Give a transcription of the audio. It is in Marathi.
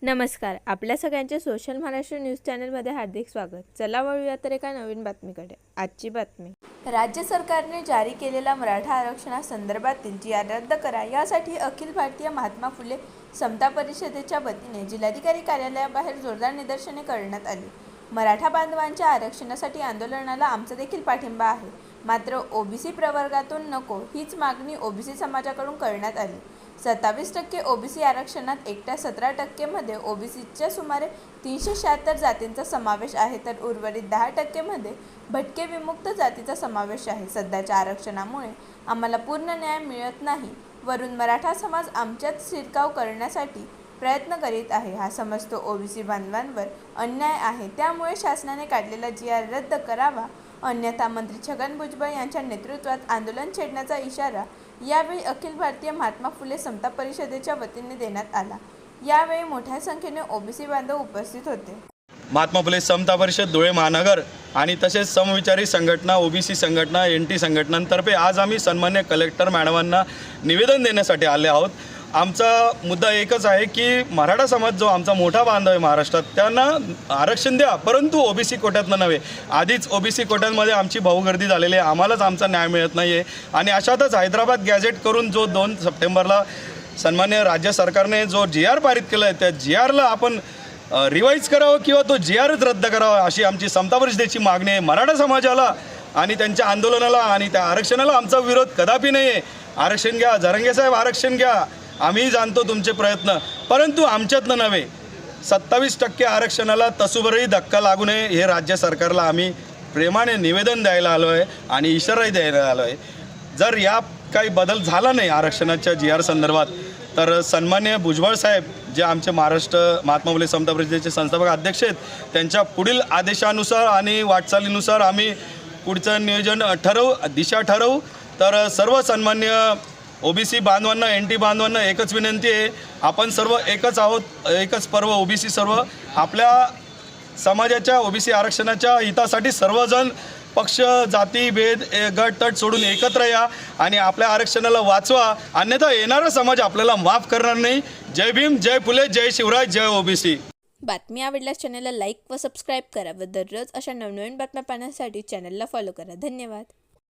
नमस्कार. आपल्या सगळ्यांचे सोशल महाराष्ट्र न्यूज चॅनलमध्ये हार्दिक स्वागत. चला वळूया तर एका नवीन बातमीकडे. आजची बातमी. राज्य सरकारने जारी केलेला मराठा आरक्षणासंदर्भातील जी आर रद्द करा यासाठी अखिल भारतीय महात्मा फुले समता परिषदेच्या वतीने जिल्हाधिकारी कार्यालयाबाहेर जोरदार निदर्शने करण्यात आली. मराठा बांधवांच्या आरक्षणासाठी आंदोलनाला आमचा देखील पाठिंबा आहे. मात्र ओबीसी प्रवर्गातून नको हीच मागणी ओबीसी समाजाकडून करण्यात आली. 27% ओबीसी आरक्षणात एकट्या 17% मध्ये ओबीसीच्या सुमारे 376 जातींचा समावेश आहे, तर उर्वरित 10% मध्ये भटके विमुक्त जातीचा समावेश आहे. सध्याच्या आरक्षणामुळे आम्हाला पूर्ण न्याय मिळत नाही. वरून मराठा समाज आमच्यात शिरकाव करण्यासाठी प्रयत्न करीत आहे. हा समजतो ओबीसी बांधवांवर अन्याय आहे. त्यामुळे शासनाने काढलेला जी आर रद्द करावा, अन्यथा मंत्री छगन भुजबळ यांच्या नेतृत्वात आंदोलन छेडण्याचा इशारा यावेळी अखिल भारतीय महात्मा फुले समता परिषदेच्या वतीने देण्यात आला. यावेळी मोठ्या संख्येने ओबीसी बांधव उपस्थित होते. महात्मा फुले समता परिषद धुळे महानगर आणि तसेच समविचारी संघटना, ओबीसी संघटना, एनटी संघटनांतर्फे आज आम्ही सन्मान्य कलेक्टर मॅडमांना निवेदन देण्यासाठी आले आहोत. आमचा मुद्दा एकच आहे की मराठा समाज जो आमचा मोठा बांधव आहे महाराष्ट्रात, त्यांना आरक्षण द्या, परंतु ओबीसी कोट्यातनं नव्हे. आधीच ओबीसी कोट्यांमध्ये आमची भाऊगर्दी झालेली आहे, आम्हालाच आमचा न्याय मिळत नाही आहे. आणि अशातच हैदराबाद गॅझेट करून जो 2 सप्टेंबरला सन्मान्य राज्य सरकारने जो जी आर पारित केला आहे, त्या जी आरला आपण रिवाईज करावं किंवा तो जी आरच रद्द करावा अशी आमची समता परिषदेची मागणी आहे. मराठा समाजाला आणि त्यांच्या आंदोलनाला आणि त्या आरक्षणाला आमचा विरोध कदापि नाही आहे. आरक्षण घ्या, जरांगे साहेब आरक्षण घ्या, आम्ही जाणतो तुमचे प्रयत्न, परंतु आमच्यातनं नव्हे. 27% आरक्षणाला तसूभरही धक्का लागू नये हे राज्य सरकारला आम्ही प्रेमाने निवेदन द्यायला आलो आहे आणि इशाराही द्यायला आलो आहे. जर या काही बदल झाला नाही आरक्षणाच्या जी आर संदर्भात, तर सन्मान्य भुजबळ साहेब जे आमचे महाराष्ट्र महात्मा फुले समता परिषदेचे संस्थापक अध्यक्ष आहेत, त्यांच्या पुढील आदेशानुसार आणि वाटचालीनुसार आम्ही पुढचं नियोजन दिशा ठरवू. तर सर्व सन्मान्य ओबीसी बांधवांना, एन टी बांधवांना एकच विनंती आहे, आपण सर्व एकच आहोत, एकच पर्व ओबीसी. सर्व आपल्या समाजाच्या ओबीसी आरक्षणाच्या हितासाठी सर्वजण पक्ष, जाती, भेद, गट तट सोडून एकत्र या आणि आपल्या आरक्षणाला वाचवा, अन्यथा येणारा समाज आपल्याला माफ करणार नाही. जय भीम, जय फुले, जय शिवराय, जय ओबीसी. बातमी आवडल्यास चॅनलला लाईक व सबस्क्राईब करा व दररोज अशा नवनवीन बातम्या पाहण्यासाठी चॅनलला फॉलो करा. धन्यवाद.